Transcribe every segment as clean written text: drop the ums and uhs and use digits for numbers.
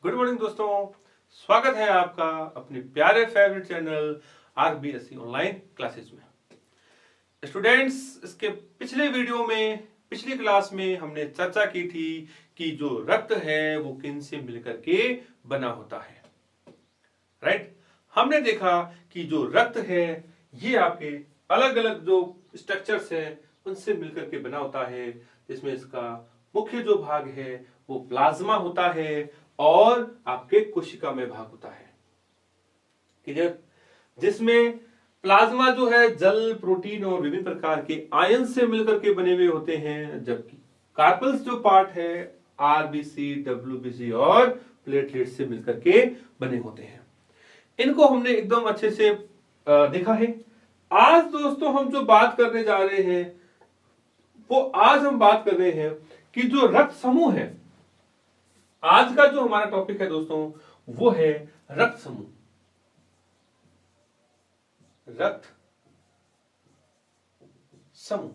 Good morning दोस्तों, स्वागत है आपका अपने प्यारे favourite channel RBSC online classes में। स्टूडेंट्स, इसके पिछले वीडियो में पिछली क्लास में हमने चर्चा की थी कि जो रक्त है वो किन से मिलकर के बना होता है। राइट, हमने देखा कि जो रक्त है ये आपके अलग अलग जो स्ट्रक्चर्स हैं उनसे मिलकर के बना होता है, जिसमें इसका मुख्य जो भाग है वो प्लाज्मा होता है और आपके कोशिकामय भाग होता है। क्लियर? जिसमें प्लाज्मा जो है जल, प्रोटीन और विभिन्न प्रकार के आयन से मिलकर के बने हुए होते हैं, जबकि कार्पल्स जो पार्ट है आरबीसी, डब्ल्यूबीसी और प्लेटलेट से मिलकर के बने होते हैं। इनको हमने एकदम अच्छे से देखा है। आज दोस्तों हम जो बात करने जा रहे हैं वो आज हम बात कर रहे हैं कि जो रक्त समूह है, आज का जो हमारा टॉपिक है दोस्तों वो है रक्त समूह। रक्त समूह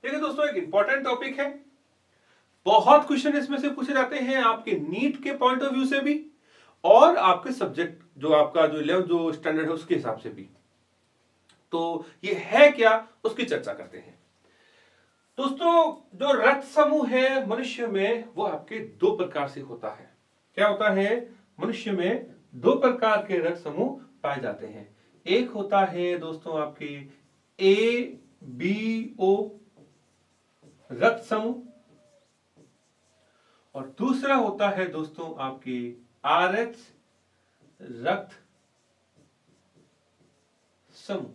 देखिए दोस्तों, एक इंपॉर्टेंट टॉपिक है। बहुत क्वेश्चन इसमें से पूछे जाते हैं आपके नीट के पॉइंट ऑफ व्यू से भी और आपके सब्जेक्ट जो आपका जो 11 जो स्टैंडर्ड है उसके हिसाब से भी। तो ये है क्या, उसकी चर्चा करते हैं। दोस्तों, जो रक्त समूह है मनुष्य में वो आपके दो प्रकार से होता है। क्या होता है? मनुष्य में दो प्रकार के रक्त समूह पाए जाते हैं। एक होता है दोस्तों आपके ए बी ओ रक्त समूह और दूसरा होता है दोस्तों आपके आर एच रक्त समूह।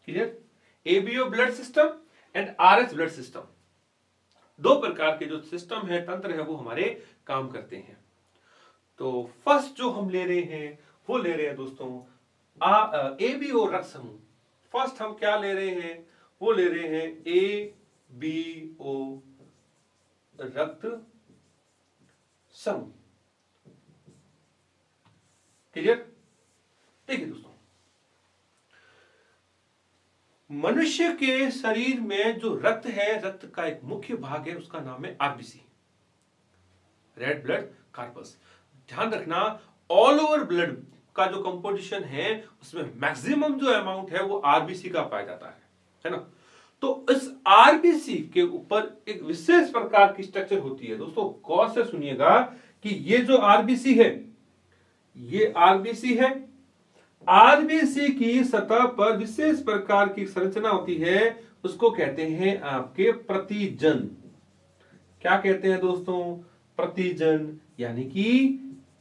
Clear? ABO blood system and RH blood system, दो प्रकार के जो सिस्टम है, तंत्र है, वो हमारे काम करते हैं। तो फर्स्ट जो हम ले रहे हैं वो ले रहे हैं दोस्तों एबीओ रक्त समूह। फर्स्ट हम क्या ले रहे हैं? वो ले रहे हैं एबीओ रक्त समूह। क्लियर? देखिए दोस्तों, मनुष्य के शरीर में जो रक्त है, रक्त का एक मुख्य भाग है, उसका नाम है आरबीसी, रेड ब्लड कार्पस। ध्यान रखना, ऑल ओवर ब्लड का जो कंपोजिशन है उसमें मैक्सिमम जो अमाउंट है वो आरबीसी का पाया जाता है ना। तो इस आरबीसी के ऊपर एक विशेष प्रकार की स्ट्रक्चर होती है। दोस्तों गौर से सुनिएगा कि ये जो आरबीसी है, ये आरबीसी है। आरबीसी की सतह पर विशेष प्रकार की संरचना होती है, उसको कहते हैं आपके प्रतिजन। क्या कहते हैं दोस्तों? प्रतिजन, यानी कि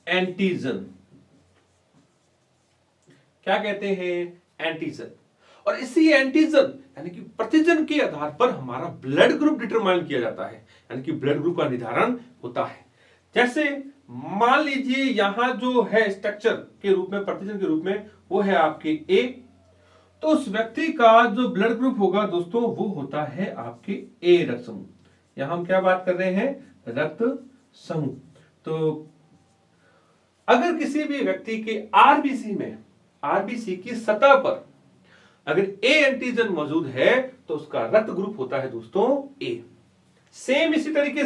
एंटीजन। क्या कहते हैं? एंटीजन। और इसी एंटीजन यानी कि प्रतिजन के आधार पर हमारा ब्लड ग्रुप डिटरमाइन किया जाता है, यानी कि ब्लड ग्रुप का निर्धारण होता है। जैसे मान लीजिए यहां जो है स्ट्रक्चर के रूप में, प्रतिजन के रूप में, वो है आपके ए। तो उस व्यक्ति का जो ब्लड ग्रुप होगा दोस्तों वो होता है आपके ए रक्त समूह। यहां हम क्या बात कर रहे हैं? रक्त समूह। तो अगर किसी भी व्यक्ति के आरबीसी में, आरबीसी की सतह पर अगर ए एंटीजन मौजूद है तो उसका रक्त ग्रुप होता है दोस्तों ए। सेम इसी तरीके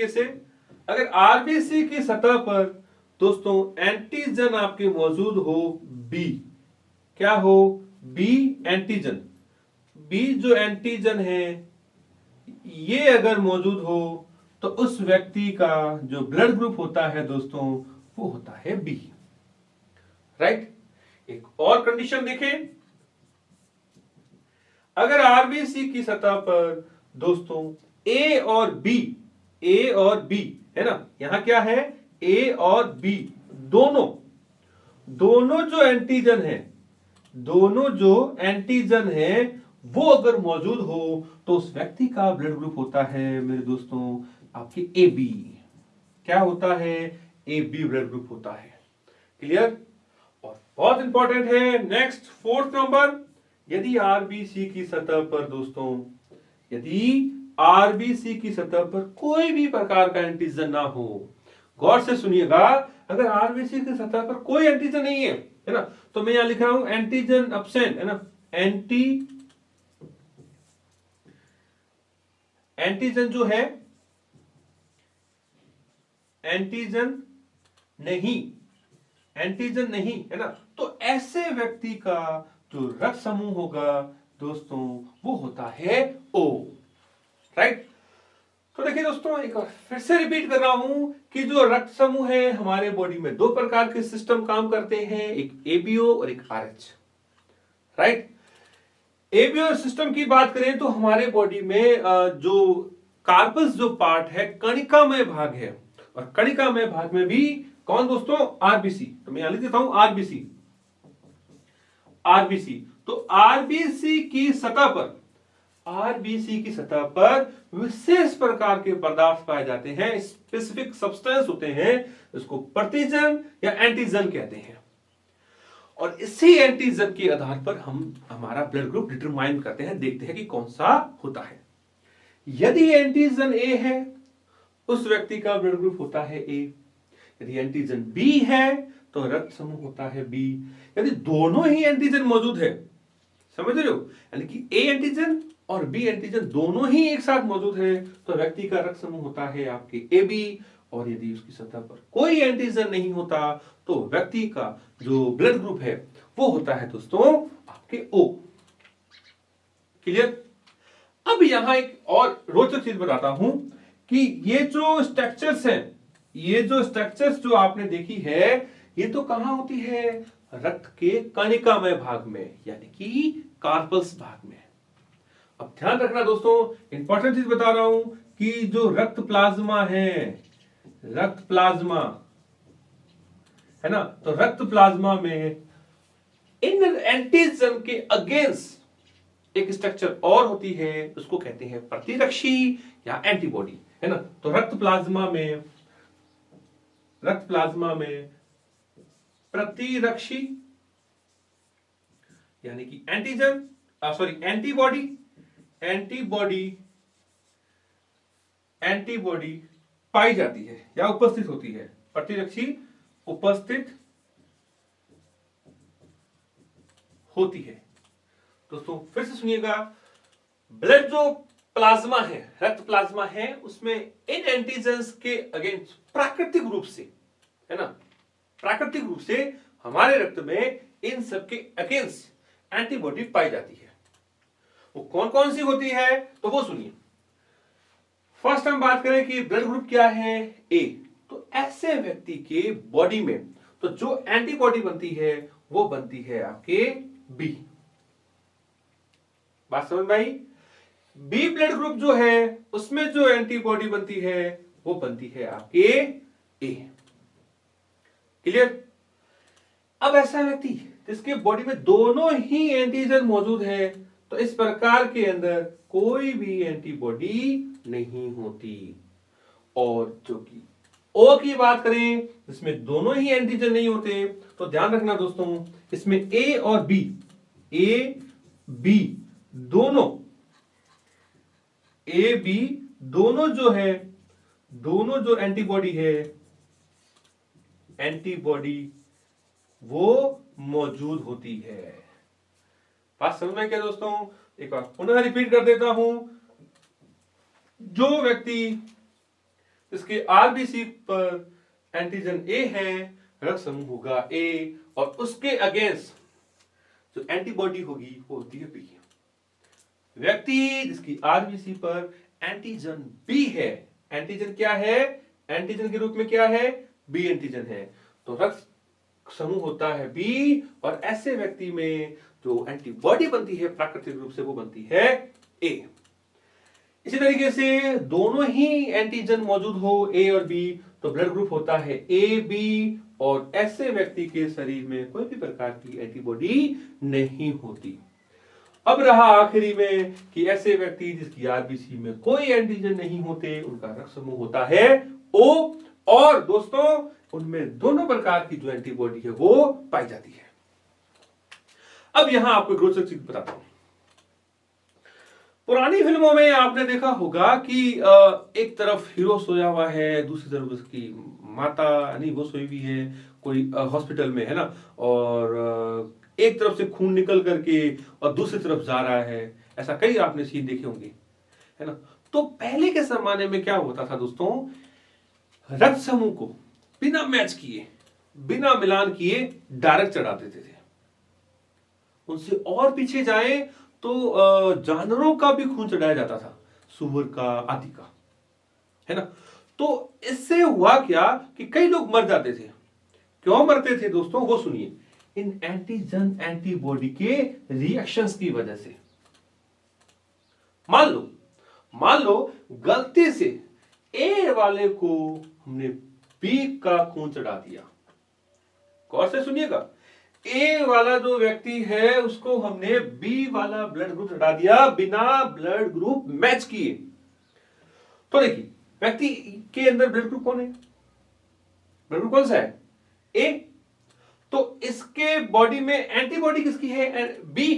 से अगर आरबीसी की सतह पर दोस्तों एंटीजन आपके मौजूद हो बी, क्या हो? B antigen. बी जो एंटीजन है ये अगर मौजूद हो तो उस व्यक्ति का जो ब्लड ग्रुप होता है दोस्तों वो होता है बी। राइट? एक और कंडीशन देखें, अगर आरबीसी की सतह पर दोस्तों ए और बी है ना, यहां क्या है? ए और बी दोनों जो एंटीजन है वो अगर मौजूद हो तो उस व्यक्ति का ब्लड ग्रुप होता है मेरे दोस्तों आपके ए बी। क्या होता है? ए बी ब्लड ग्रुप होता है। क्लियर? और बहुत इंपॉर्टेंट है नेक्स्ट, फोर्थ नंबर, यदि आरबीसी की सतह पर दोस्तों, यदि आरबीसी की सतह पर कोई भी प्रकार का एंटीजन ना हो, गौर से सुनिएगा, अगर आरबीसी की सतह पर कोई एंटीजन नहीं है ना, तो मैं यहां लिख रहा हूं एंटीजन एब्सेंट, है ना, एंटीजन जो है, एंटीजन नहीं है ना, तो ऐसे व्यक्ति का जो रक्त समूह होगा दोस्तों वो होता है O, राइट। तो देखिए दोस्तों, एक बार फिर से रिपीट कर रहा हूं कि जो रक्त समूह है हमारे बॉडी में दो प्रकार के सिस्टम काम करते हैं, एक ABO और एक RH, राइट। ABO सिस्टम की बात करें तो हमारे बॉडी में जो कार्पस जो पार्ट है कणिकामय भाग है, और कणिकामय भाग में भी कौन दोस्तों, RBC। तो मैं यहां लिख देता हूं RBC। तो RBC की सतह पर विशेष प्रकार के पदार्थ पाए जाते हैं, स्पेसिफिक सब्सटेंस होते हैं, इसको प्रतिजन या एंटीजन कहते हैं। और इसी एंटीजन के आधार पर हम हमारा ब्लड ग्रुप डिटरमाइन करते हैं, देखते हैं कि कौन सा होता है। यदि एंटीजन A है उस व्यक्ति का ब्लड ग्रुप होता है A, यदि एंटीजन B है तो रक्त समूह होता है B। यदि दोनों ही एंटीजन मौजूद है, समझ रहे हो, यानी कि A एंटीजन और B एंटीजन दोनों ही एक साथ मौजूद है, तो व्यक्ति का रक्त समूह होता है आपके AB। और यदि उसकी सतह पर कोई एंटीजन नहीं होता तो व्यक्ति का जो ब्लड ग्रुप है वो होता है दोस्तों आपके O। क्लियर। अब यहां एक और रोचक चीज बताता हूं कि ये जो स्ट्रक्चर्स हैं, ये जो स्ट्रक्चर्स जो आपने देखी है, ये तो कहां होती है, रक्त के कणिकामय भाग में, यानी कि कार्पल्स भाग में। अब ध्यान रखना दोस्तों, इंपॉर्टेंट चीज बता रहा हूं कि जो रक्त प्लाज्मा है, रक्त प्लाज्मा है ना, तो रक्त प्लाज्मा में इन एंटीजन के अगेंस्ट एक स्ट्रक्चर और होती है, उसको कहते हैं प्रतिरक्षी या एंटीबॉडी, है ना। तो रक्त प्लाज्मा में प्रतिरक्षी यानी कि एंटीबॉडी पाई जाती है या उपस्थित होती है, प्रतिरक्षी उपस्थित होती है। दोस्तों फिर से सुनिएगा, ब्लड जो प्लाज्मा है, रक्त प्लाज्मा है, उसमें इन एंटीजेंस के अगेंस्ट प्राकृतिक रूप से, है ना, प्राकृतिक रूप से हमारे रक्त में इन सबके अगेंस्ट एंटीबॉडी पाई जाती है। वो कौन कौन सी होती है तो वो सुनिए। फर्स्ट हम बात करें कि ब्लड ग्रुप क्या है, A। तो ऐसे व्यक्ति के बॉडी में तो जो एंटीबॉडी बनती है वो बनती है आपके B। बात समझ में आई। B ब्लड ग्रुप जो है उसमें जो एंटीबॉडी बनती है वो बनती है आपके A। क्लियर। अब ऐसा व्यक्ति जिसके बॉडी में दोनों ही एंटीजन मौजूद है, तो इस प्रकार के अंदर कोई भी एंटीबॉडी नहीं होती। और जो कि O की बात करें जिसमें दोनों ही एंटीजन नहीं होते, तो ध्यान रखना दोस्तों, इसमें A और B, दोनों जो है, दोनों जो एंटीबॉडी वो मौजूद होती है। बात समझ में क्या दोस्तों, एक बार पुनः रिपीट कर देता हूं। जो व्यक्ति इसके RBC पर एंटीजन A है, रक्त समूह होगा A, और उसके अगेंस्ट जो एंटीबॉडी होगी वो होती है B। व्यक्ति जिसकी RBC पर एंटीजन B है, एंटीजन क्या है, एंटीजन के रूप में क्या है, B एंटीजन है, तो रक्त समूह होता है B। और ऐसे व्यक्ति में जो एंटीबॉडी बनती है प्राकृतिक रूप से वो बनती है A। इसी तरीके से दोनों ही एंटीजन मौजूद हो A और B तो ब्लड ग्रुप होता है AB। और ऐसे व्यक्ति के शरीर में कोई भी प्रकार की एंटीबॉडी नहीं होती। अब रहा आखिरी में कि ऐसे व्यक्ति जिसकी RBC में कोई एंटीजन नहीं होते, उनका रक्त समूह होता है O। और दोस्तों उनमें दोनों प्रकार की जो एंटीबॉडी है वो पाई जाती है। अब यहां आपको एक रोचक चीज बताता हूं। पुरानी फिल्मों में आपने देखा होगा कि एक तरफ हीरो सोया हुआ है, दूसरी तरफ उसकी माता यानी वो सोई हुई है कोई हॉस्पिटल में, है ना, और एक तरफ से खून निकल करके और दूसरी तरफ जा रहा है। ऐसा कई आपने सीन देखे होंगे, है ना। तो पहले के जमाने में क्या होता था दोस्तों, रक्त समूह को बिना मैच किए, बिना मिलान किए डायरेक्ट चढ़ा देते थे। उनसे और पीछे जाए तो जानवरों का भी खून चढ़ाया जाता था, सुअर का, आदि का, है ना। तो इससे हुआ क्या कि कई लोग मर जाते थे। क्यों मरते थे दोस्तों, वो सुनिए। इन एंटीजन एंटीबॉडी के रिएक्शंस की वजह से। मान लो गलती से ए वाले को हमने बी का खून चढ़ा दिया। गौर से सुनिएगा, ए वाला जो व्यक्ति है उसको हमने बी वाला ब्लड ग्रुप चढ़ा दिया बिना ब्लड ग्रुप मैच किए। तो देखिए, व्यक्ति के अंदर ब्लड ग्रुप कौन है, ब्लड ग्रुप कौन सा है, ए। तो इसके बॉडी में एंटीबॉडी किसकी है, बी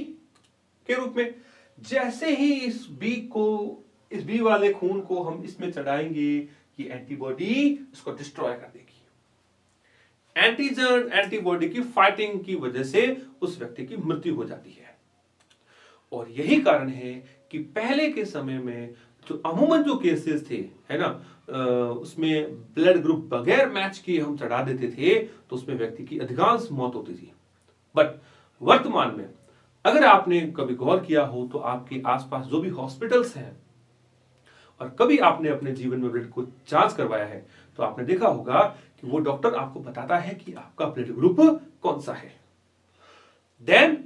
के रूप में। जैसे ही इस बी वाले खून को हम इसमें चढ़ाएंगे, ये एंटीबॉडी इसको डिस्ट्रॉय कर देगी। एंटीजन एंटीबॉडी की फाइटिंग की वजह से उस व्यक्ति की मृत्यु हो जाती है। और यही कारण है कि पहले के समय में जो अमूमन जो केसेस थे, है ना, उसमें ब्लड ग्रुप बगैर मैच किए हम चढ़ा देते थे, तो उसमें व्यक्ति की अधिकांश मौत होती थी। बट वर्तमान में अगर आपने कभी गौर किया हो तो आपके आसपास जो भी हॉस्पिटल्स हैं, और कभी आपने अपने जीवन में ब्लड को जांच करवाया है, तो आपने देखा होगा कि वो डॉक्टर आपको बताता है कि आपका ब्लड ग्रुप कौन सा है। देन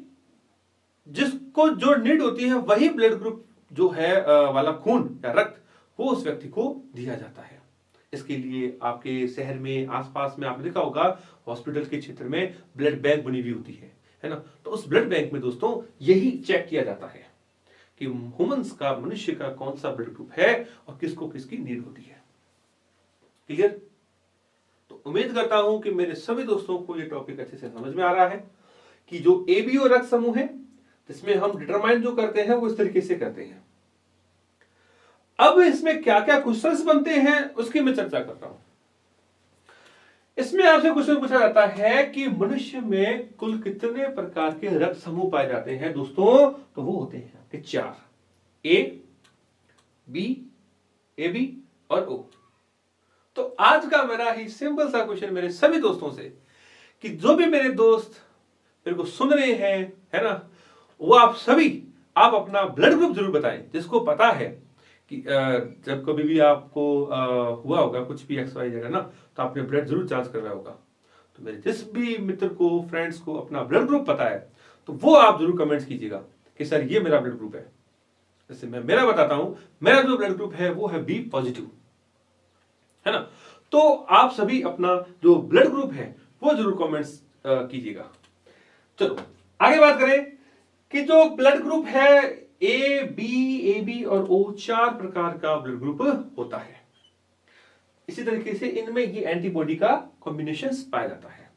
जिसको जो नीड होती है वही ब्लड ग्रुप जो है वाला खून या रक्त वो उस व्यक्ति को दिया जाता है। इसके लिए आपके शहर में, आसपास में आपने देखा होगा हॉस्पिटल के क्षेत्र में ब्लड बैंक बनी हुई होती है ना। तो उस ब्लड बैंक में दोस्तों यही चेक किया जाता है कि ह्यूमंस का, मनुष्य का कौन सा ब्लड ग्रुप है और किसको किसकी नीड होती है। क्लियर? तो उम्मीद करता हूं कि मेरे सभी दोस्तों को यह टॉपिक अच्छे से समझ में आ रहा है कि जो एबीओ रक्त समूह है, जिसमें हम डिटरमाइन जो करते हैं वो इस तरीके से करते हैं। अब इसमें क्या क्या क्वेश्चंस बनते हैं उसकी मैं चर्चा करता हूं। इसमें आपसे क्वेश्चन पूछा जाता है कि मनुष्य में कुल कितने प्रकार के रक्त समूह पाए जाते हैं दोस्तों। तो वो होते हैं आपके 4, ए, बी, एबी और ओ। तो आज का मेरा ही सिंपल सा क्वेश्चन मेरे सभी दोस्तों से, कि जो भी मेरे दोस्त मेरे को सुन रहे हैं, है ना, वो आप अपना ब्लड ग्रुप जरूर बताएं। जिसको पता है कि जब कभी भी आपको हुआ होगा कुछ भी XYZ, है ना, तो आपने ब्लड जरूर जांच करवाया होगा। तो मेरे जिस भी मित्र को, फ्रेंड्स को अपना ब्लड ग्रुप पता है, तो वो आप जरूर कमेंट्स कीजिएगा कि सर ये मेरा ब्लड ग्रुप है। जैसे मैं मेरा बताता हूं, मेरा जो ब्लड ग्रुप है वो है बी पॉजिटिव, है ना। तो आप सभी अपना जो ब्लड ग्रुप है वो जरूर कमेंट्स कीजिएगा। चलो आगे बात करें कि जो ब्लड ग्रुप है ए, बी, एबी और ओ, 4 प्रकार का ब्लड ग्रुप होता है। इसी तरीके से इनमें ये एंटीबॉडी का कॉम्बिनेशन पाया जाता है।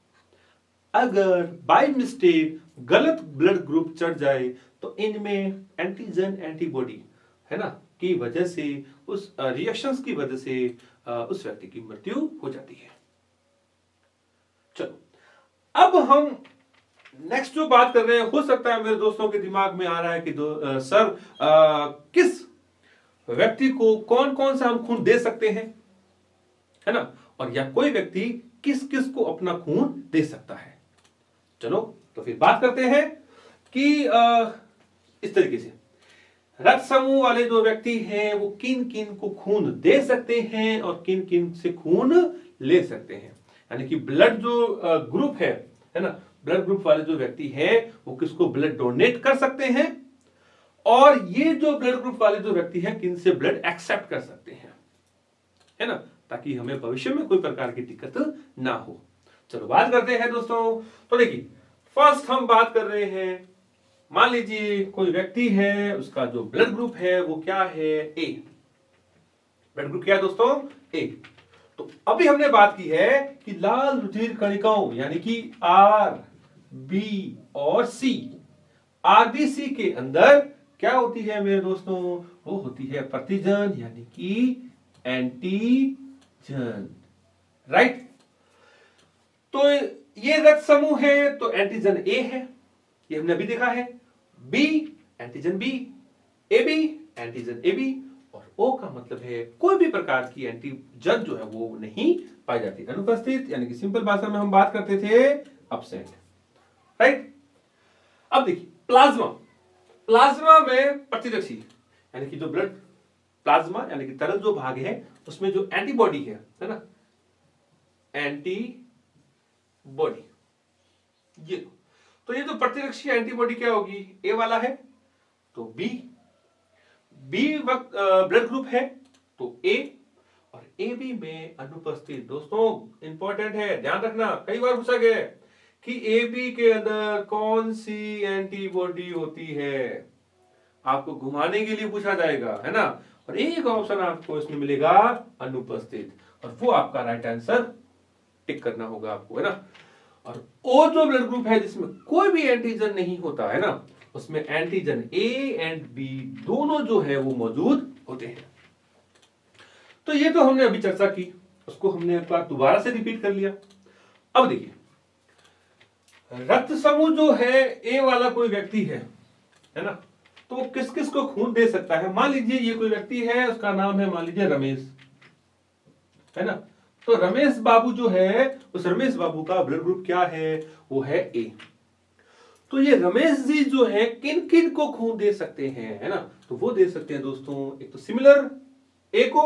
अगर बाय मिस्टेक गलत ब्लड ग्रुप चढ़ जाए तो इनमें एंटीजन एंटीबॉडी, है ना, की वजह से, उस रिएक्शंस की वजह से उस व्यक्ति की मृत्यु हो जाती है। चलो अब हम नेक्स्ट जो बात कर रहे हैं, हो सकता है मेरे दोस्तों के दिमाग में आ रहा है कि सर किस व्यक्ति को कौन कौन सा हम खून दे सकते हैं, है ना, और या कोई व्यक्ति किस किस को अपना खून दे सकता है। चलो तो फिर बात करते हैं कि इस तरीके से रक्त समूह वाले जो व्यक्ति हैं वो किन किन को खून दे सकते हैं और किन किन से खून ले सकते हैं। यानी कि ब्लड जो ग्रुप है ना, ब्लड ग्रुप वाले जो व्यक्ति हैं वो किसको ब्लड डोनेट कर सकते हैं, और ये जो ब्लड ग्रुप वाले जो व्यक्ति हैं किन से ब्लड एक्सेप्ट कर सकते हैं, है ना, ताकि हमें भविष्य में कोई प्रकार की दिक्कत ना हो। चलो बात करते हैं दोस्तों। तो देखिए, फर्स्ट हम बात कर रहे हैं, मान लीजिए कोई व्यक्ति है, उसका जो ब्लड ग्रुप है वो क्या है, ए। ब्लड ग्रुप क्या है दोस्तों, ए। तो अभी हमने बात की है कि लाल रुधिर कणिकाओं यानी कि आर, बी और सी, आरबीसी के अंदर क्या होती है मेरे दोस्तों, वो होती है प्रतिजन यानी कि एंटीजन, राइट। तो ये रक्त समूह है तो एंटीजन ए है, ये हमने अभी देखा है। B antigen B, AB antigen AB और ओ का मतलब है कोई भी प्रकार की एंटीजन जो है वो नहीं पाई जाती, अनुपस्थित, यानी कि सिंपल भाषा में हम बात करते थे एब्सेंट, राइट। अब देखिए प्लाज्मा, प्लाज्मा में प्रतिरक्षी यानी कि जो ब्लड प्लाज्मा यानी कि तरल जो भाग है उसमें जो एंटीबॉडी है ना, एंटीबॉडी, ये तो ये जो प्रतिरक्षी एंटीबॉडी क्या होगी, ए वाला है तो बी, बी वक्त ब्लड ग्रुप है तो ए, और ए बी में अनुपस्थित। दोस्तों इंपॉर्टेंट है, ध्यान रखना, कई बार पूछा गया है कि ए बी के अंदर कौन सी एंटीबॉडी होती है, आपको घुमाने के लिए पूछा जाएगा, है ना, और एक ऑप्शन आपको इसमें मिलेगा अनुपस्थित, और वो आपका राइट आंसर टिक करना होगा आपको, है ना। और ओ जो ब्लड ग्रुप है जिसमें कोई भी एंटीजन नहीं होता है ना, उसमें एंटीजन ए एंड बी दोनों जो है वो मौजूद होते हैं। तो ये तो हमने अभी चर्चा की, उसको हमने एक बार दोबारा से रिपीट कर लिया। अब देखिए रक्त समूह जो है ए वाला कोई व्यक्ति है ना, तो वो किस किस को खून दे सकता है। मान लीजिए ये कोई व्यक्ति है, उसका नाम है मान लीजिए रमेश, है ना, तो रमेश बाबू जो है, उस रमेश बाबू का ब्लड ग्रुप क्या है, वो है ए। तो ये रमेश जी जो है किन किन को खून दे सकते हैं, है ना, तो वो दे सकते हैं दोस्तों, एक तो सिमिलर ए को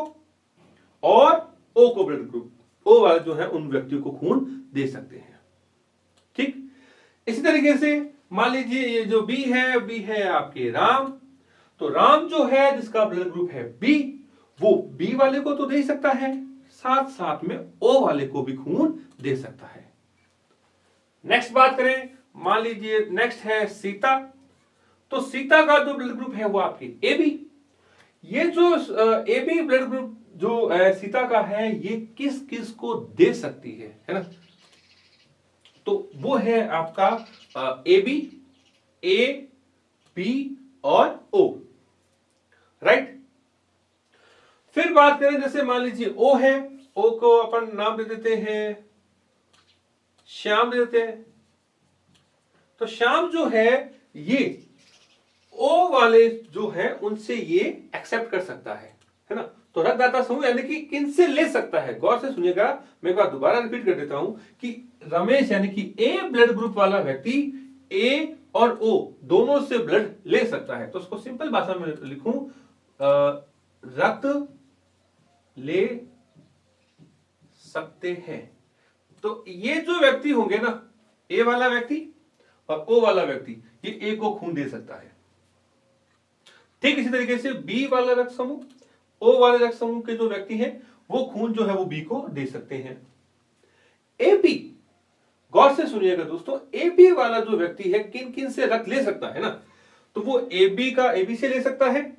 और ओ को, ब्लड ग्रुप ओ वाले जो है उन व्यक्तियों को खून दे सकते हैं, ठीक। इसी तरीके से मान लीजिए ये जो बी है आपके राम, तो राम जो है जिसका ब्लड ग्रुप है बी, वो बी वाले को तो दे सकता है, साथ साथ में ओ वाले को भी खून दे सकता है। नेक्स्ट बात करें, मान लीजिए नेक्स्ट है सीता, तो सीता का जो ब्लड ग्रुप है वो आपके ए बी, ये जो ए बी ब्लड ग्रुप जो सीता का है ये किस किस को दे सकती है ना, तो वो है आपका ए बी, ए बी और ओ, राइट। फिर बात करें जैसे मान लीजिए ओ है, ओ को अपन नाम दे देते हैं श्याम, दे देते हैं, तो श्याम जो है ये ओ वाले जो है उनसे ये एक्सेप्ट कर सकता है ना, तो रक्तदाता समूह यानी कि किनसे ले सकता है, गौर से सुनिएगा, मैं एक बार दोबारा रिपीट कर देता हूं कि रमेश यानी कि ए ब्लड ग्रुप वाला व्यक्ति ए और ओ दोनों से ब्लड ले सकता है, तो उसको सिंपल भाषा में लिखूं रक्त ले सकते हैं। तो ये जो व्यक्ति होंगे ना, ए वाला व्यक्ति और ओ वाला व्यक्ति, ये ए को खून दे सकता है, ठीक। इसी तरीके से बी वाला रक्त समूह, ओ वाले रक्त समूह के जो व्यक्ति हैं वो खून जो है वो बी को दे सकते हैं। ए बी, गौर से सुनिएगा दोस्तों, ए बी वाला जो व्यक्ति है किन किन से रक्त ले सकता है ना, तो वो ए बी का ए बी से ले सकता है,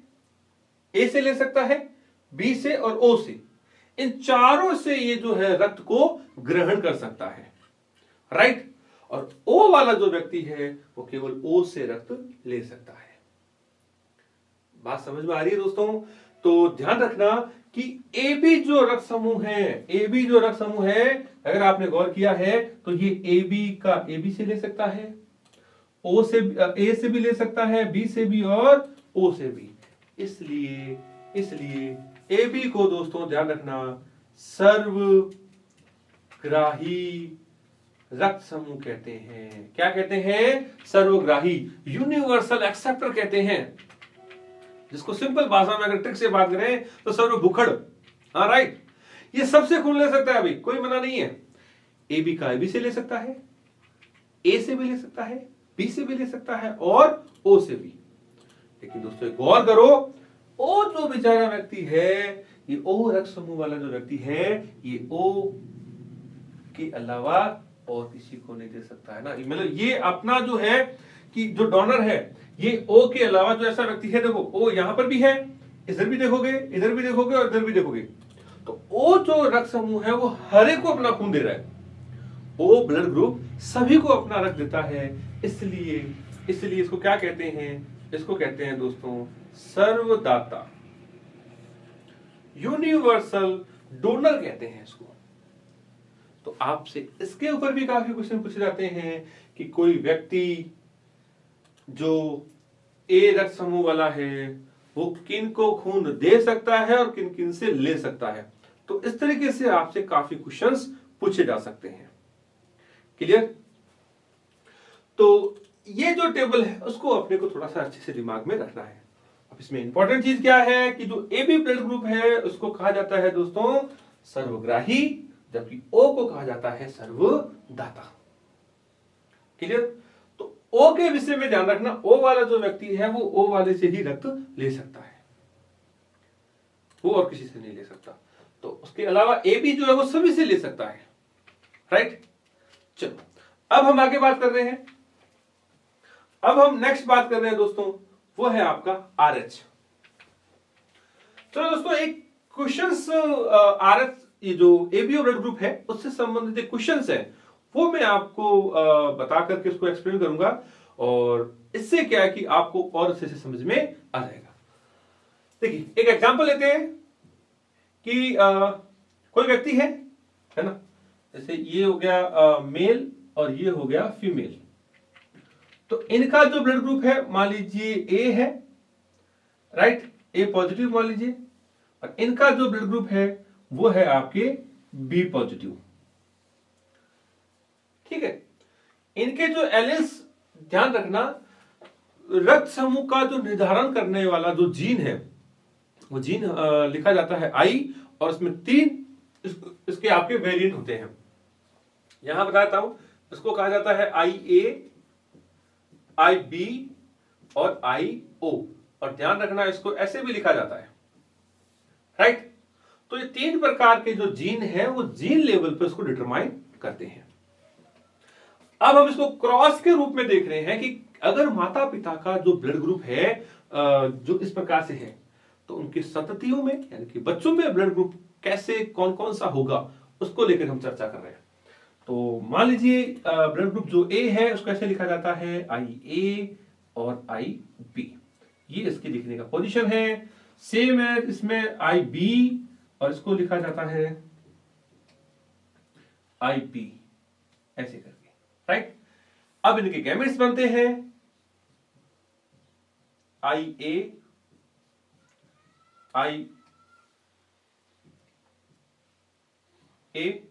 ए से ले सकता है, बी से और ओ से, इन चारों से ये जो है रक्त को ग्रहण कर सकता है, राइट। और ओ वाला जो व्यक्ति है वो केवल ओ से रक्त ले सकता है। बात समझ में आ रही है दोस्तों? तो ध्यान रखना कि ए बी जो रक्त समूह है, ए बी जो रक्त समूह है, अगर आपने गौर किया है तो ये ए बी का ए बी से ले सकता है, ओ से ए से भी ले सकता है, बी से भी और ओ से भी। इसलिए ए बी को दोस्तों ध्यान रखना सर्वग्राही रक्त समूह कहते हैं। क्या कहते हैं? सर्वग्राही, यूनिवर्सल एक्सेप्टर कहते हैं, जिसको सिंपल भाषा में अगर ट्रिक से बात करें तो सर्वभूखड़, हाँ राइट। ये सबसे खून ले सकता है, अभी कोई मना नहीं है। ए बी का ए बी से ले सकता है, ए से भी ले सकता है, बी से भी ले सकता है और ओ से भी। लेकिन दोस्तों गौर करो, ओ जो बेचारा व्यक्ति है, ये ओ रक्त समूह वाला जो व्यक्ति है, ये ओ के अलावा और किसी को नहीं दे सकता है ना। मतलब ये अपना जो है कि जो डोनर है, ये ओ के अलावा जो ऐसा व्यक्ति है, देखो ओ यहां पर भी है, इधर भी देखोगे, इधर भी देखोगे और इधर भी देखोगे, तो ओ जो रक्त समूह है वो हर एक को अपना खून दे रहा है। ओ ब्लड ग्रुप सभी को अपना रक्त देता है। इसलिए इसको क्या कहते हैं? इसको कहते हैं दोस्तों सर्वदाता, यूनिवर्सल डोनर कहते हैं इसको। तो आपसे इसके ऊपर भी काफी क्वेश्चन पूछे जाते हैं कि कोई व्यक्ति जो ए रक्त समूह वाला है वो किन को खून दे सकता है और किन किन से ले सकता है। तो इस तरीके से आपसे काफी क्वेश्चंस पूछे जा सकते हैं। क्लियर? तो ये जो टेबल है उसको अपने को थोड़ा सा अच्छे से दिमाग में रखना है। अब इसमें इंपॉर्टेंट चीज क्या है कि जो ए बी ब्लड ग्रुप है उसको कहा जाता है दोस्तों सर्वग्राही, जबकि ओ को कहा जाता है सर्वदाता। क्लियर? तो ओ के विषय में ध्यान रखना, ओ वाला जो व्यक्ति है वो ओ वाले से ही रक्त ले सकता है, वो और किसी से नहीं ले सकता। तो उसके अलावा ए बी जो है वो सभी से ले सकता है। राइट? चलो अब हम आगे बात कर रहे हैं। अब हम नेक्स्ट बात कर रहे हैं दोस्तों, वो है आपका आर एच। चलो दोस्तों एक क्वेश्चंस आर एच, ये जो एबीओ ब्लड ग्रुप है उससे संबंधित क्वेश्चंस है वो मैं आपको बता करके उसको एक्सप्लेन करूंगा, और इससे क्या है कि आपको और अच्छे से समझ में आ जाएगा। देखिए एक एग्जांपल लेते हैं कि कोई व्यक्ति है ना, जैसे ये हो गया मेल और ये हो गया फीमेल। तो इनका जो ब्लड ग्रुप है मान लीजिए ए है, राइट, ए पॉजिटिव मान लीजिए, और इनका जो ब्लड ग्रुप है वो है आपके बी पॉजिटिव। ठीक है? इनके जो एलिल्स, ध्यान रखना, रक्त समूह का जो निर्धारण करने वाला जो जीन है वो जीन लिखा जाता है आई, और इसमें 3 इसके आपके वेरिएंट होते हैं। यहां बताता हूं, इसको कहा जाता है आई ए, आई बी और आई ओ, और ध्यान रखना इसको ऐसे भी लिखा जाता है। राइट? तो ये 3 प्रकार के जो जीन है वो जीन लेवल पे इसको डिटरमाइन करते हैं। अब हम इसको क्रॉस के रूप में देख रहे हैं कि अगर माता पिता का जो ब्लड ग्रुप है जो इस प्रकार से है, तो उनकी संततियों में यानी कि बच्चों में ब्लड ग्रुप कैसे कौन कौन सा होगा उसको लेकर हम चर्चा कर रहे हैं। तो मान लीजिए ब्लड ग्रुप जो ए है उसको ऐसे लिखा जाता है आई ए और आई बी, ये इसके लिखने का पोजीशन है। सेम है इसमें आई बी और इसको लिखा जाता है आई पी, ऐसे करके। राइट? अब इनके गैमेट्स बनते हैं आई ए, आई ए,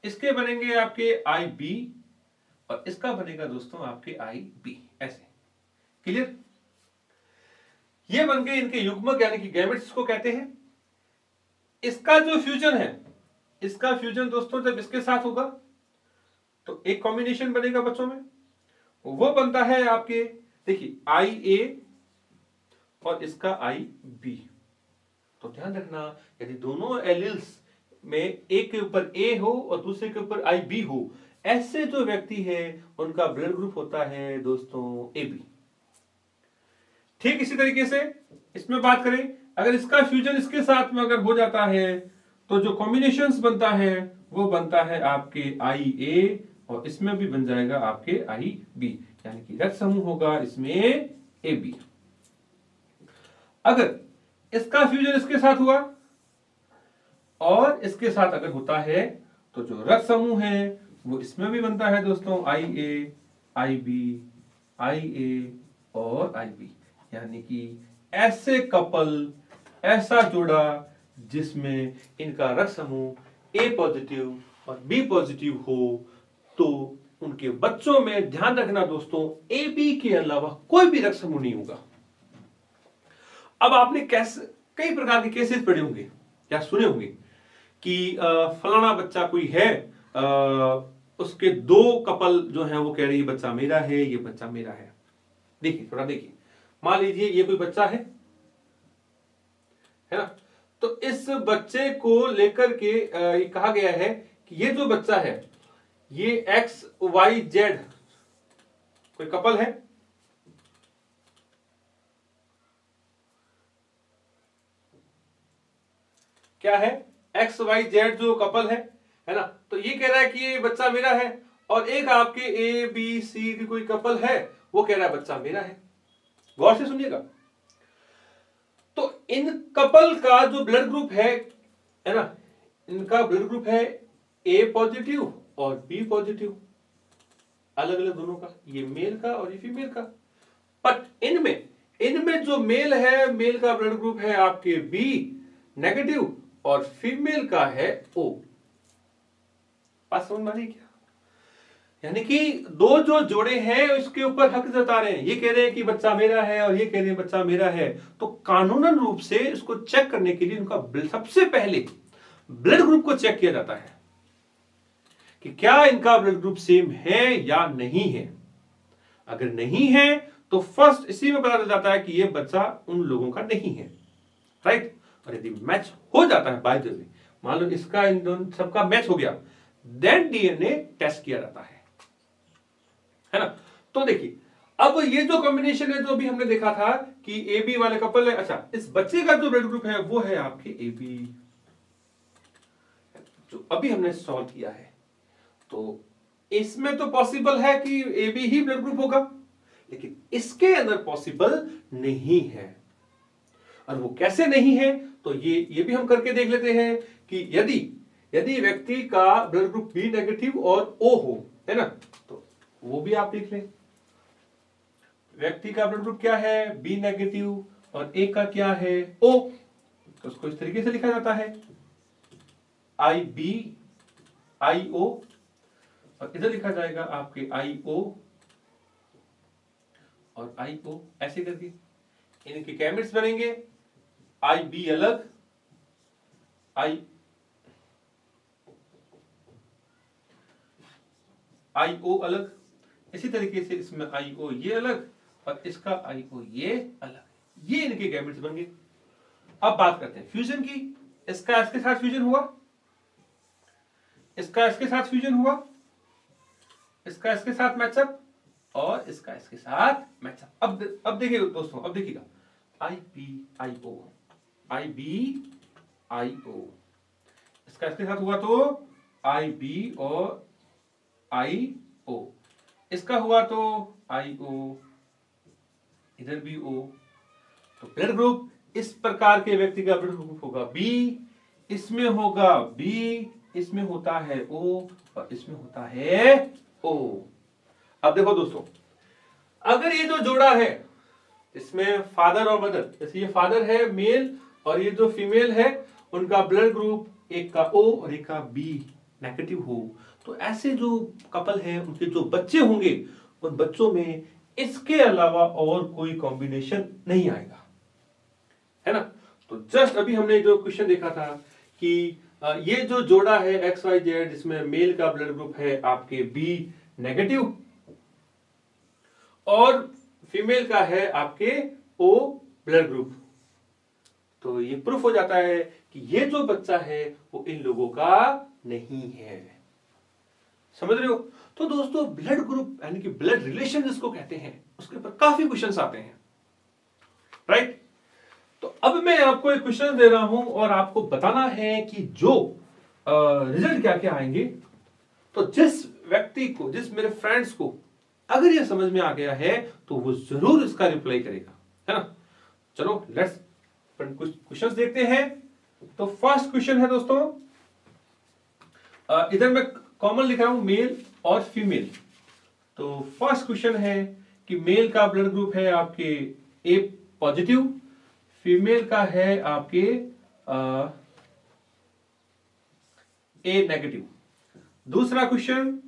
इसके बनेंगे आपके आई बी, और इसका बनेगा दोस्तों आपके आई बी, ऐसे। क्लियर? ये बन गए इनके युग्मक यानी कि गैमेट्स को कहते हैं। इसका जो फ्यूजन है, इसका फ्यूजन दोस्तों जब इसके साथ होगा तो एक कॉम्बिनेशन बनेगा बच्चों में, वो बनता है आपके, देखिए आई ए और इसका आई बी। तो ध्यान रखना यदि दोनों एलिल्स में एक के ऊपर ए हो और दूसरे के ऊपर आई बी हो, ऐसे जो व्यक्ति है उनका ब्लड ग्रुप होता है दोस्तों ए बी। ठीक इसी तरीके से इसमें बात करें, अगर इसका फ्यूजन इसके साथ में अगर हो जाता है तो जो कॉम्बिनेशंस बनता है वो बनता है आपके आई ए, और इसमें भी बन जाएगा आपके आई बी, यानी कि रक्त समूह होगा इसमें ए बी। अगर इसका फ्यूजन इसके साथ हुआ और इसके साथ अगर होता है तो जो रक्त समूह है वो इसमें भी बनता है दोस्तों आई ए, आई बी, आई ए और आई बी, यानी कि ऐसे कपल, ऐसा जोड़ा जिसमें इनका रक्त समूह ए पॉजिटिव और बी पॉजिटिव हो, तो उनके बच्चों में ध्यान रखना दोस्तों ए बी के अलावा कोई भी रक्त समूह नहीं होगा। अब आपने कई प्रकार के केसेस पढ़े होंगे या सुने होंगे कि फलाना बच्चा कोई है, उसके 2 कपल जो हैं वो कह रहे हैं ये बच्चा मेरा है, ये बच्चा मेरा है। देखिए थोड़ा देखिए, मान लीजिए ये कोई बच्चा है ना, तो इस बच्चे को लेकर के ये कहा गया है कि ये जो बच्चा है ये एक्स वाई जेड कोई कपल है, क्या है, एक्स वाई जेड जो कपल है ना, तो ये कह रहा है कि ये बच्चा मेरा है, और एक आपके ए बी सी की कोई कपल है वो कह रहा है बच्चा मेरा है। गौर से सुनिएगा, तो इन कपल का जो ब्लड ग्रुप है ना, इनका ब्लड ग्रुप है ए पॉजिटिव और बी पॉजिटिव, अलग अलग दोनों का, ये मेल का और ये फीमेल का। बट इनमें इनमें जो मेल है, मेल का ब्लड ग्रुप है आपके बी नेगेटिव और फीमेल का है ओ। बात समझ में आ रही क्या? यानी कि दो जो जोड़े हैं उसके ऊपर हक जता रहे हैं, ये कह रहे हैं कि बच्चा मेरा है और ये कह रहे हैं बच्चा मेरा है। तो कानूनन रूप से इसको चेक करने के लिए उनका सबसे पहले ब्लड ग्रुप को चेक किया जाता है कि क्या इनका ब्लड ग्रुप सेम है या नहीं है। अगर नहीं है तो फर्स्ट इसी में पता चल जाता है कि ये बच्चा उन लोगों का नहीं है, राइट। और यदि मैच हो जाता है, बाय द वे मान लो इसका इन दोनों सबका मैच हो गया, देन डीएनए टेस्ट किया जाता है ना। तो देखिए अब ये जो कॉम्बिनेशन है जो अभी हमने देखा था कि ए बी वाले कपल है, अच्छा इस बच्चे का जो ब्लड ग्रुप है वो है आपके ए बी, जो अभी हमने सॉल्व किया है। तो इसमें तो पॉसिबल है कि ए बी ही ब्लड ग्रुप होगा, लेकिन इसके अंदर पॉसिबल नहीं है। और वो कैसे नहीं है तो ये भी हम करके देख लेते हैं कि यदि व्यक्ति का ब्लड ग्रुप बी नेगेटिव और ओ हो, है ना, तो वो भी आप देख लें। व्यक्ति का ब्लड ग्रुप क्या है, बी नेगेटिव और ए का क्या है, ओ। तो उसको इस तरीके से लिखा जाता है आई बी आई ओ, और इधर लिखा जाएगा आपके आई ओ और आई ओ, ऐसे करके इनके गैमेट्स बनेंगे। आई बी अलग, आई ओ अलग, इसी तरीके से इसमें आई ओ ये अलग और इसका आई ओ ये अलग, ये इनके गैमेट्स बन गए। अब बात करते हैं फ्यूजन की। इसका इसके साथ फ्यूजन हुआ, इसका इसके साथ फ्यूजन हुआ, इसका इसके साथ मैचअप और इसका इसके साथ मैचअप। अब देखिए दोस्तों, अब देखिएगा आई B I O, I B I ओ, इसका इसके साथ हुआ तो आई बी और आई ओ, इसका हुआ तो आई ओ, इधर भी ओ। तो ब्लड ग्रुप इस प्रकार के व्यक्ति का ब्लड ग्रुप होगा बी, इसमें होगा बी, इसमें होता है ओ और इसमें होता है ओ। अब देखो दोस्तों, अगर ये जो जोड़ा है इसमें फादर और मदर, जैसे ये फादर है मेल और ये जो फीमेल है, उनका ब्लड ग्रुप एक का ओ और एक का बी नेगेटिव हो, तो ऐसे जो कपल है उनके जो बच्चे होंगे उन बच्चों में इसके अलावा और कोई कॉम्बिनेशन नहीं आएगा, है ना। तो जस्ट अभी हमने जो क्वेश्चन देखा था कि ये जो जोड़ा है एक्स वाई जेड, जिसमें मेल का ब्लड ग्रुप है आपके बी नेगेटिव और फीमेल का है आपके ओ ब्लड ग्रुप, तो ये प्रूफ हो जाता है कि ये जो बच्चा है वो इन लोगों का नहीं है। समझ रहे हो? तो दोस्तों ब्लड ग्रुप यानी कि ब्लड रिलेशन जिसको कहते हैं, उसके ऊपर काफी क्वेश्चंस आते हैं, राइट। तो अब मैं आपको एक क्वेश्चन दे रहा हूं और आपको बताना है कि जो रिजल्ट क्या क्या आएंगे। तो जिस व्यक्ति को, जिस मेरे फ्रेंड्स को अगर ये समझ में आ गया है तो वो जरूर इसका रिप्लाई करेगा, है ना। चलो लेट्स कुछ क्वेश्चंस देखते हैं। तो फर्स्ट क्वेश्चन है दोस्तों, इधर मैं कॉमन लिख रहा हूं मेल और फीमेल। तो फर्स्ट क्वेश्चन है कि मेल का ब्लड ग्रुप है आपके ए पॉजिटिव, फीमेल का है आपके ए नेगेटिव। दूसरा क्वेश्चन,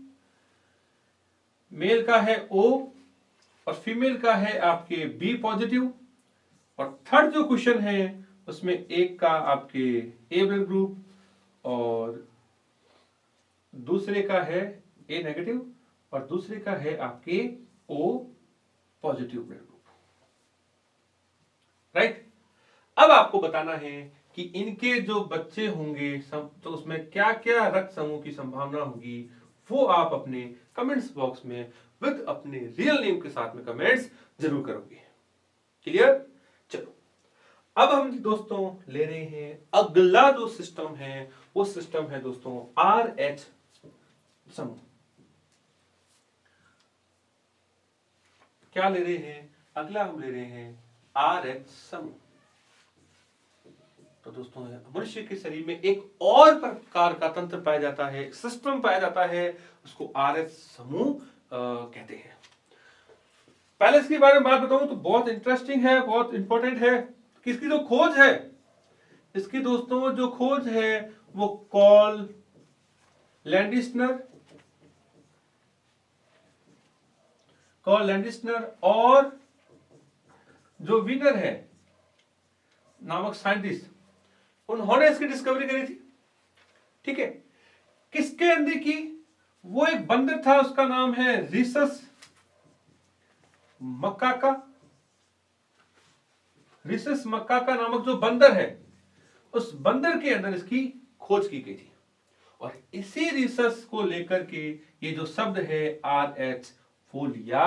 मेल का है ओ और फीमेल का है आपके बी पॉजिटिव। और थर्ड जो क्वेश्चन है उसमें एक का आपके ए ब्लड ग्रुप और दूसरे का है ए नेगेटिव और दूसरे का है आपके O positive blood group, right. अब आपको बताना है कि इनके जो बच्चे होंगे तो उसमें क्या क्या रक्त समूह की संभावना होगी, वो आप अपने कमेंट्स बॉक्स में विद अपने रियल नेम के साथ में कमेंट्स जरूर करोगे। क्लियर? चलो अब हम दोस्तों ले रहे हैं अगला जो सिस्टम है, वो सिस्टम है दोस्तों आर एच समूह। क्या ले रहे हैं? अगला हम ले रहे हैं आर एच समूह। तो दोस्तों मनुष्य के शरीर में एक और प्रकार का तंत्र पाया जाता है, सिस्टम पाया जाता है, उसको आर एच समूह कहते हैं। पहले इसके बारे में बात बताऊं तो बहुत इंटरेस्टिंग है, बहुत इंपॉर्टेंट है। किसकी जो खोज है, इसकी दोस्तों जो खोज है वो कॉल लैंडिस्नर और जो विनर है नामक साइंटिस्ट, उन्होंने इसकी डिस्कवरी करी थी। ठीक है, किसके अंदर की? वो एक बंदर था, उसका नाम है रिसस मक्काका नामक जो बंदर है, उस बंदर के अंदर इसकी खोज की गई थी। और इसी रिसर्च को लेकर के ये जो शब्द है RH वो लिया